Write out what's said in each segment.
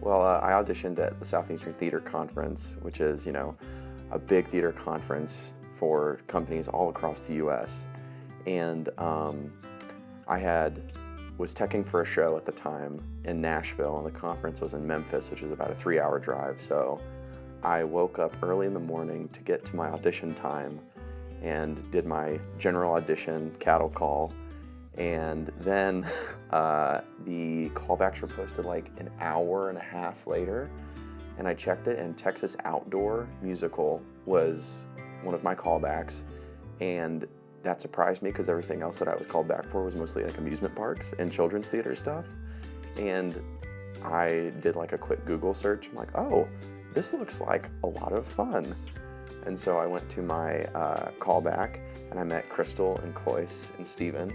Well, I auditioned at the Southeastern Theater Conference, which is, a big theater conference for companies all across the U.S. And I was teching for a show at the time in Nashville, and the conference was in Memphis, which is about a 3-hour drive. So I woke up early in the morning to get to my audition time and did my general audition, cattle call, and then the callbacks were posted like an hour and a half later, and I checked it, and Texas Outdoor Musical was one of my callbacks, and that surprised me because everything else that I was called back for was mostly like amusement parks and children's theater stuff. And I did like a quick Google search. I'm like, oh, this looks like a lot of fun. And so I went to my callback, and I met Crystal and Cloyce and Stephen,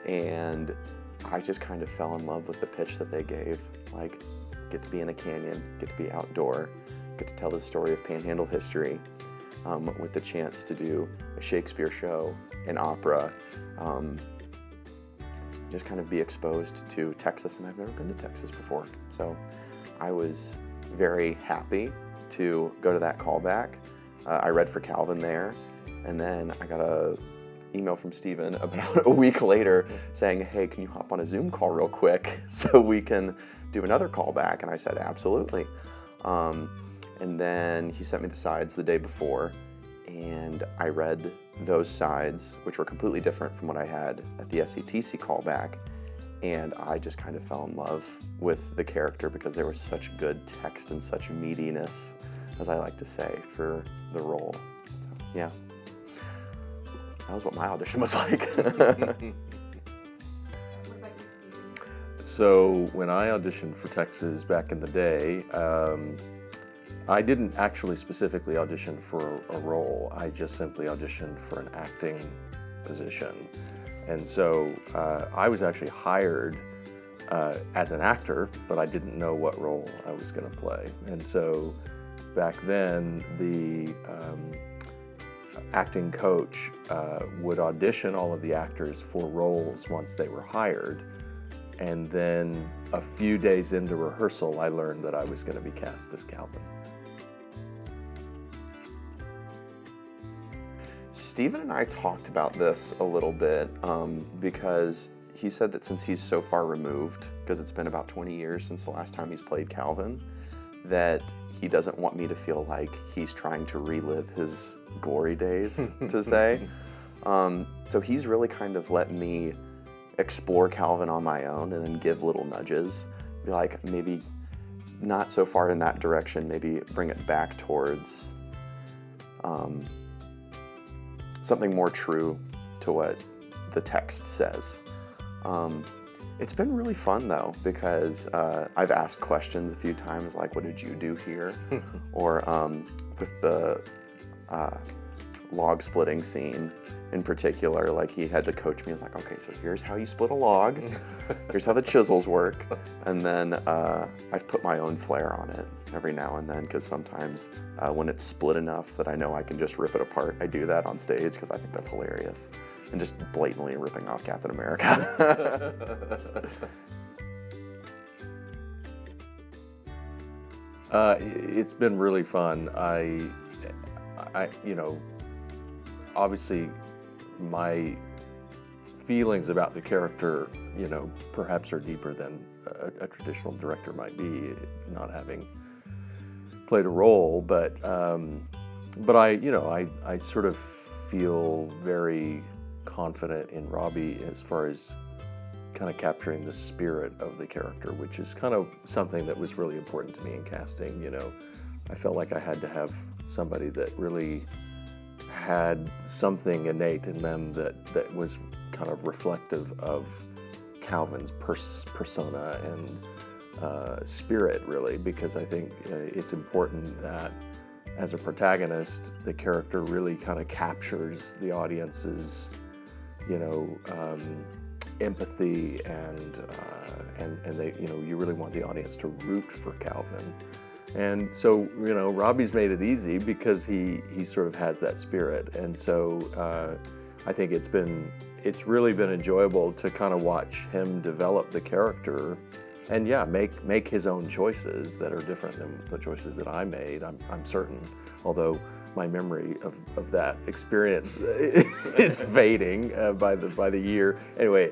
and I just kind of fell in love with the pitch that they gave. Like, get to be in a canyon, get to be outdoor, get to tell the story of Panhandle history, with the chance to do a Shakespeare show, an opera, just kind of be exposed to Texas, and I've never been to Texas before. So I was very happy to go to that callback. I read for Calvin there, and then I got a email from Stephen about a week later saying, hey, can you hop on a Zoom call real quick so we can do another callback? And I said, absolutely. And then he sent me the sides the day before, and I read those sides, which were completely different from what I had at the SETC callback, and I just kind of fell in love with the character because there was such good text and such meatiness, as I like to say, for the role. So, yeah, that was what my audition was like. So when I auditioned for Texas back in the day, I didn't actually specifically audition for a role. I just simply auditioned for an acting position. And so I was actually hired as an actor, but I didn't know what role I was going to play. And so back then, the acting coach would audition all of the actors for roles once they were hired. And then a few days into rehearsal, I learned that I was going to be cast as Calvin. Stephen and I talked about this a little bit because he said that since he's so far removed, because it's been about 20 years since the last time he's played Calvin, that he doesn't want me to feel like he's trying to relive his glory days, to say. So he's really kind of let me explore Calvin on my own and then give little nudges. Be like, maybe not so far in that direction, maybe bring it back towards something more true to what the text says. It's been really fun though, because I've asked questions a few times, like, what did you do here? Or with the log splitting scene in particular, like he had to coach me. He's like, okay, so here's how you split a log, here's how the chisels work, and then I've put my own flair on it every now and then, because sometimes when it's split enough that I know I can just rip it apart, I do that on stage because I think that's hilarious, and just blatantly ripping off Captain America. It's been really fun. I obviously my feelings about the character, perhaps are deeper than a traditional director might be, not having played a role. But I sort of feel very confident in Robby as far as kind of capturing the spirit of the character, which is kind of something that was really important to me in casting. I felt like I had to have somebody that really had something innate in them that was kind of reflective of Calvin's persona and spirit, really, because I think it's important that as a protagonist, the character really kind of captures the audience's, empathy, and they, you really want the audience to root for Calvin. And so, Robby's made it easy because he sort of has that spirit. And so I think it's really been enjoyable to kind of watch him develop the character and yeah, make his own choices that are different than the choices that I made. I'm certain, although my memory of that experience is fading by the year. Anyway,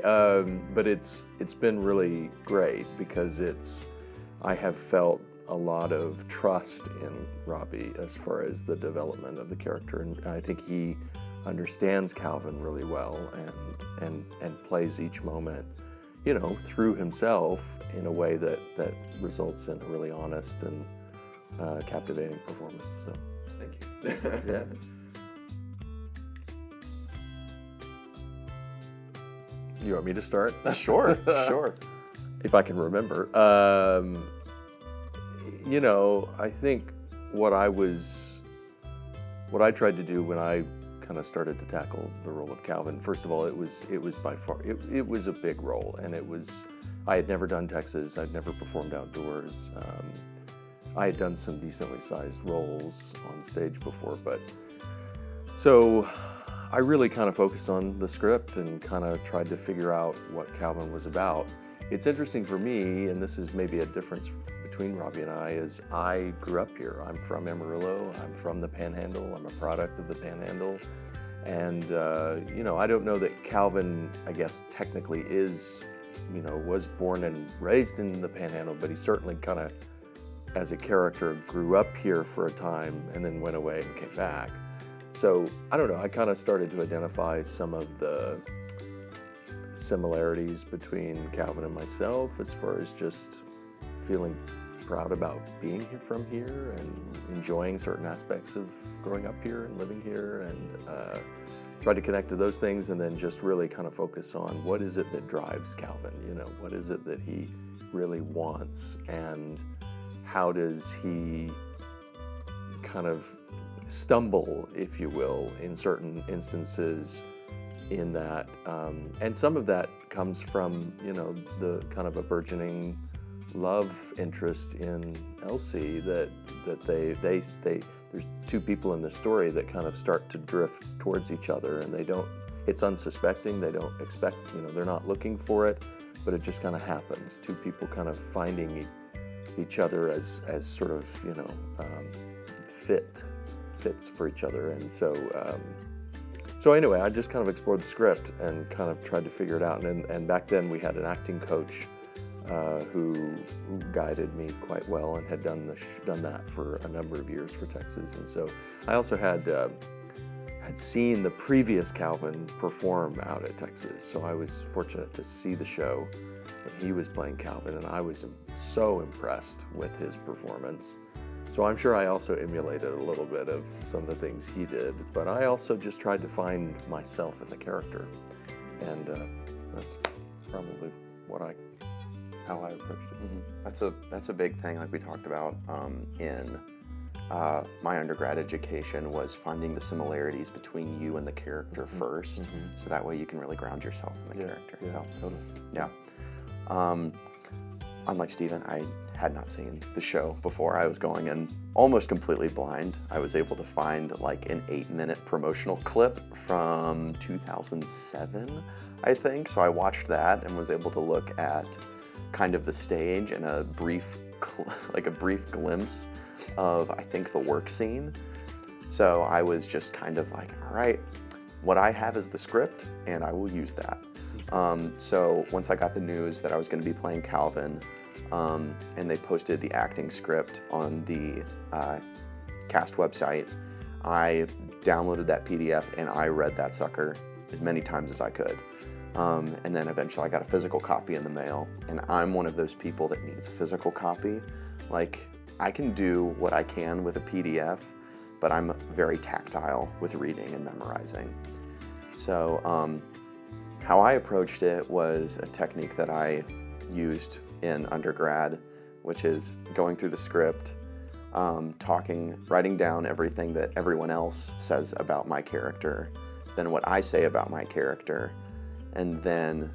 but it's been really great because I have felt a lot of trust in Robby as far as the development of the character, and I think he understands Calvin really well and plays each moment, through himself in a way that results in a really honest and captivating performance. So. Thank you. Yeah. You want me to start? Sure. If I can remember. I think what I tried to do when I kind of started to tackle the role of Calvin, first of all, it was by far, it was a big role, and I had never done Texas, I'd never performed outdoors. I had done some decently sized roles on stage before, so I really kind of focused on the script and kind of tried to figure out what Calvin was about. It's interesting for me, and this is maybe a difference between Robby and I, is I grew up here. I'm from Amarillo, I'm from the Panhandle, I'm a product of the Panhandle, and I don't know that Calvin, I guess, technically was born and raised in the Panhandle, but he certainly kind of, as a character, grew up here for a time and then went away and came back. So, I don't know, I kind of started to identify some of the similarities between Calvin and myself as far as just feeling proud about being here from here and enjoying certain aspects of growing up here and living here, and try to connect to those things, and then just really kind of focus on what is it that drives Calvin, what is it that he really wants, and how does he kind of stumble, if you will, in certain instances in that, and some of that comes from, the kind of a burgeoning love interest in Elsie that there's two people in the story that kind of start to drift towards each other, and it's unsuspecting, they don't expect, they're not looking for it, but it just kind of happens. Two people kind of finding each other as sort of, fits for each other. And so anyway, I just kind of explored the script and kind of tried to figure it out. And back then we had an acting coach who guided me quite well and had done that for a number of years for Texas. And so I also had seen the previous Calvin perform out at Texas. So I was fortunate to see the show when he was playing Calvin, and I was so impressed with his performance. So I'm sure I also emulated a little bit of some of the things he did, but I also just tried to find myself in the character, and that's probably how I approached it. Mm-hmm. That's a big thing, like we talked about in my undergrad education, was finding the similarities between you and the character first, so that way you can really ground yourself in the character. Yeah, totally. Yeah. Unlike Stephen, I had not seen the show before. I was going in almost completely blind. I was able to find like an 8-minute promotional clip from 2007, I think. So I watched that and was able to look at kind of the stage and a brief glimpse of, I think, the work scene. So I was just kind of like, all right, what I have is the script, and I will use that. So once I got the news that I was going to be playing Calvin, and they posted the acting script on the cast website, I downloaded that PDF and I read that sucker as many times as I could. And then eventually I got a physical copy in the mail, and I'm one of those people that needs a physical copy. Like, I can do what I can with a PDF, but I'm very tactile with reading and memorizing. So how I approached it was a technique that I used in undergrad, which is going through the script, writing down everything that everyone else says about my character, then what I say about my character, and then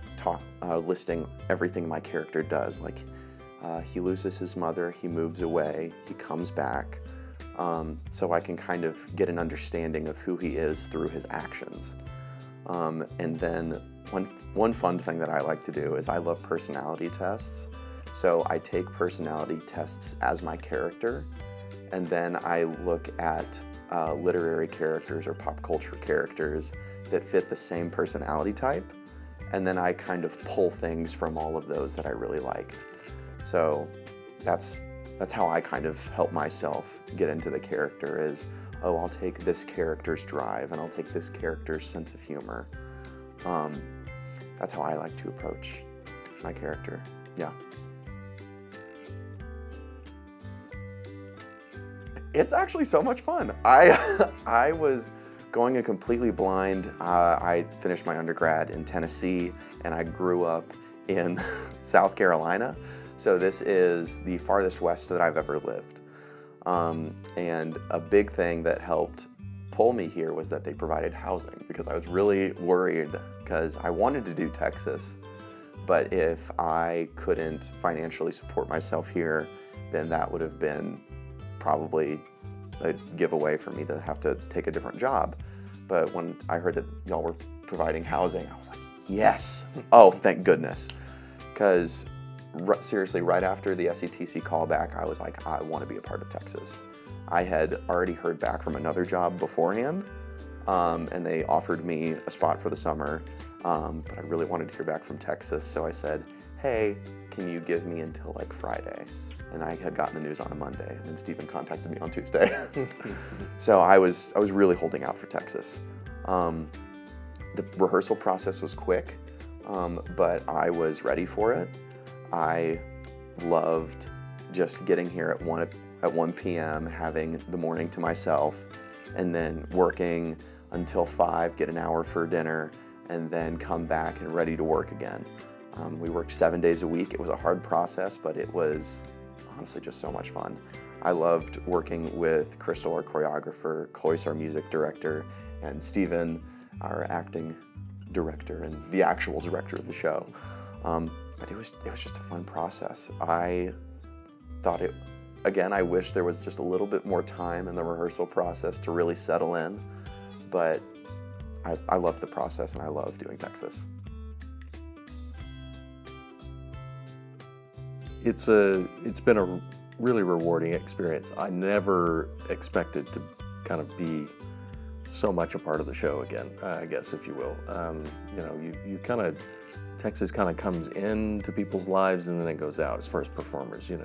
listing everything my character does. Like, he loses his mother, he moves away, he comes back, so I can kind of get an understanding of who he is through his actions. And then one fun thing that I like to do is I love personality tests. So I take personality tests as my character, and then I look at literary characters or pop culture characters that fit the same personality type, and then I kind of pull things from all of those that I really liked. So that's how I kind of help myself get into the character is, oh, I'll take this character's drive and I'll take this character's sense of humor. That's how I like to approach my character, yeah. It's actually so much fun. I was going in completely blind. I finished my undergrad in Tennessee and I grew up in South Carolina. So this is the farthest west that I've ever lived. And a big thing that helped pull me here was that they provided housing, because I was really worried because I wanted to do Texas, but if I couldn't financially support myself here, then that would have been probably a giveaway for me to have to take a different job. But when I heard that y'all were providing housing, I was like, yes, oh, thank goodness. Because seriously, right after the SETC callback, I was like, I want to be a part of Texas. I had already heard back from another job beforehand, and they offered me a spot for the summer, but I really wanted to hear back from Texas, so I said, hey, can you give me until like Friday? And I had gotten the news on a Monday, and then Stephen contacted me on Tuesday. So I was really holding out for Texas. The rehearsal process was quick, but I was ready for it. I loved just getting here at 1 p.m., having the morning to myself, and then working until 5, get an hour for dinner, and then come back and ready to work again. We worked 7 days a week. It was a hard process, but it was honestly just so much fun. I loved working with Crystal, our choreographer, Cloyce, our music director, and Stephen, our acting director and the actual director of the show. But it was just a fun process. I thought I wish there was just a little bit more time in the rehearsal process to really settle in, but I loved the process and I love doing Texas. It's been a really rewarding experience. I never expected to kind of be so much a part of the show again, I guess, if you will. You kind of, Texas kind of comes into people's lives and then it goes out as far as performers. You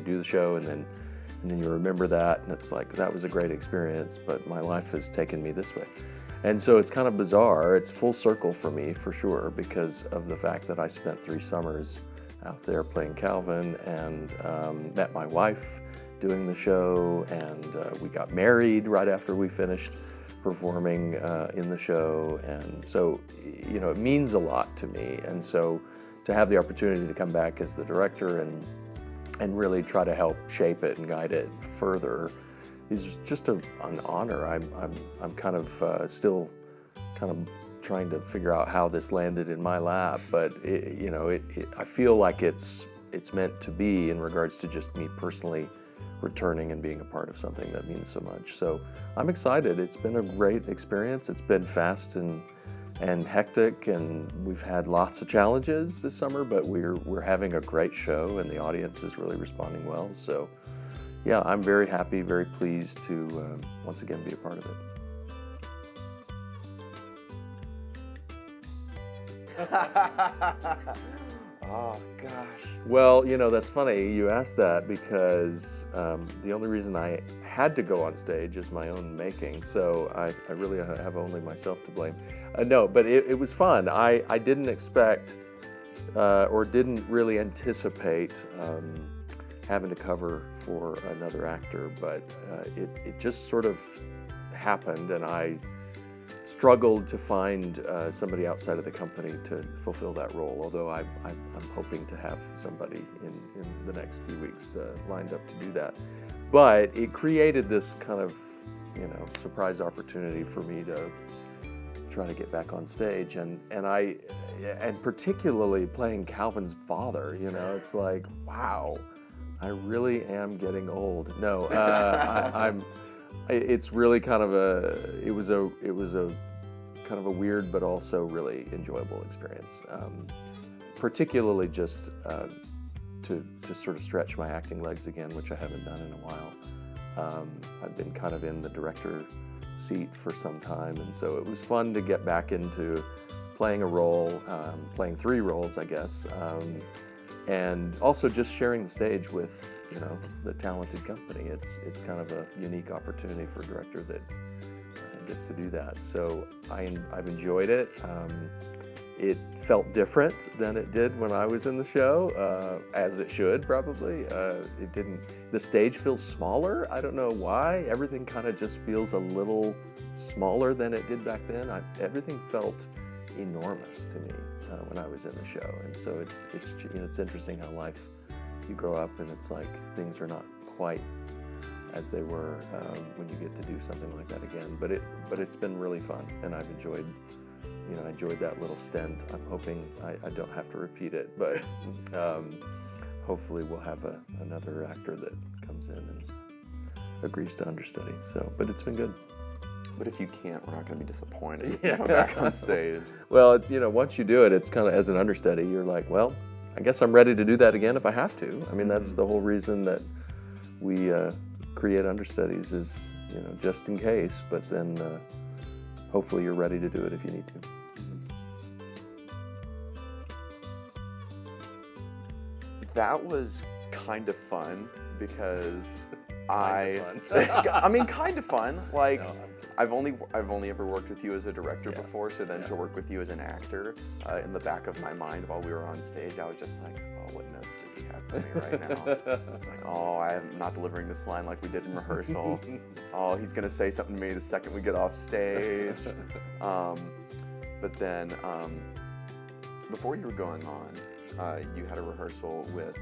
do the show and then you remember that, and it's like, that was a great experience, but my life has taken me this way. And so it's kind of bizarre. It's full circle for me, for sure, because of the fact that I spent 3 summers out there playing Calvin and met my wife doing the show, and we got married right after we finished performing in the show, and so it means a lot to me. And so to have the opportunity to come back as the director and really try to help shape it and guide it further is just an honor. I'm kind of still kind of trying to figure out how this landed in my lap, but I feel like it's meant to be in regards to just me personally returning and being a part of something that means so much. So I'm excited. It's been a great experience. It's been fast and hectic, and we've had lots of challenges this summer, but we're having a great show and the audience is really responding well. So yeah, I'm very happy, very pleased to once again be a part of it. Oh, gosh. Well, that's funny you asked that, because the only reason I had to go on stage is my own making, so I really have only myself to blame. No, but it was fun. I didn't expect or didn't really anticipate having to cover for another actor, but it just sort of happened, and I struggled to find somebody outside of the company to fulfill that role, although I'm hoping to have somebody in the next few weeks lined up to do that. But it created this kind of surprise opportunity for me to try to get back on stage, and particularly playing Calvin's father. It's like, wow, I really am getting old. No, it's really kind of it was a kind of a weird but also really enjoyable experience. Particularly just to sort of stretch my acting legs again, which I haven't done in a while. I've been kind of in the director seat for some time, and so it was fun to get back into playing a role, playing 3 roles, I guess, and also just sharing the stage with, the talented company. It's kind of a unique opportunity for a director that gets to do that. So I've enjoyed it. It felt different than it did when I was in the show, as it should probably. It didn't. The stage feels smaller. I don't know why. Everything kind of just feels a little smaller than it did back then. Everything felt enormous to me when I was in the show, and so it's interesting how life, you grow up and it's like things are not quite as they were when you get to do something like that again. But it's been really fun, and I've enjoyed. I enjoyed that little stint. I'm hoping I don't have to repeat it, but hopefully we'll have another actor that comes in and agrees to understudy. So, but it's been good. But if you can't, we're not going to be disappointed if you come back on stage. Well, it's once you do it, it's kind of, as an understudy, you're like, well, I guess I'm ready to do that again if I have to. I mean, that's the whole reason that we create understudies is, just in case. But then hopefully you're ready to do it if you need to. That was kind of fun because Kind kind of fun. Like, No, I've only ever worked with you as a director before, so then to work with you as an actor, in the back of my mind while we were on stage, I was just like, oh, what notes does he have for me right now? I was like, oh, I'm not delivering this line like we did in rehearsal. Oh, he's gonna say something to me the second we get off stage. But then, before you were going on, you had a rehearsal with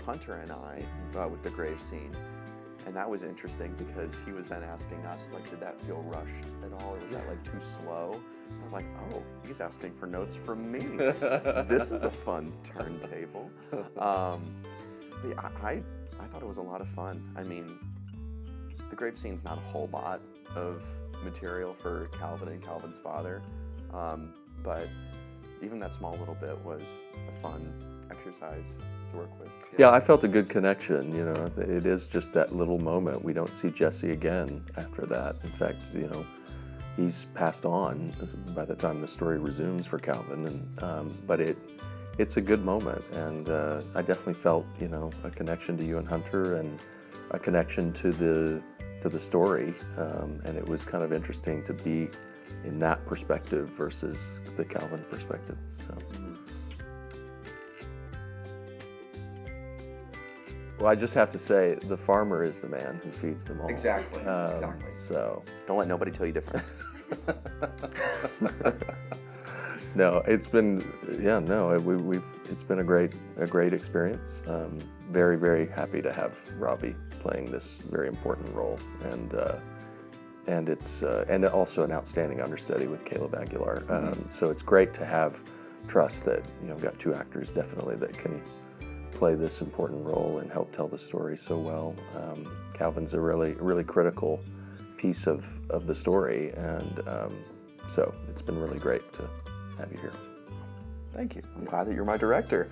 Hunter and I with the grave scene, and that was interesting because he was then asking us, like, did that feel rushed at all, or was that like too slow? I was like, oh, he's asking for notes from me. This is a fun turntable. But yeah, I thought it was a lot of fun. I mean, the grave scene's not a whole lot of material for Calvin and Calvin's father, but even that small little bit was a fun exercise to work with. Yeah, I felt a good connection. It is just that little moment. We don't see Jesse again after that. In fact, he's passed on by the time the story resumes for Calvin. And but it's a good moment, and I definitely felt a connection to you and Hunter, and a connection to the story. And it was kind of interesting to be in that perspective versus the Calvin perspective. So. Well, I just have to say, the farmer is the man who feeds them all. Exactly. So don't let nobody tell you different. No, it's been it's been a great experience. Very, very happy to have Robby playing this very important role, and it's and also an outstanding understudy with Caleb Aguilar. So it's great to have trust that I've got 2 actors definitely that can play this important role and help tell the story so well. Calvin's a really critical piece of the story, and so it's been really great to have you here. Thank you. I'm glad that you're my director.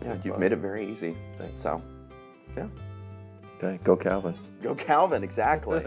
Yeah, you've made it very easy. Thanks. So, yeah. Okay, go Calvin. Go Calvin, exactly.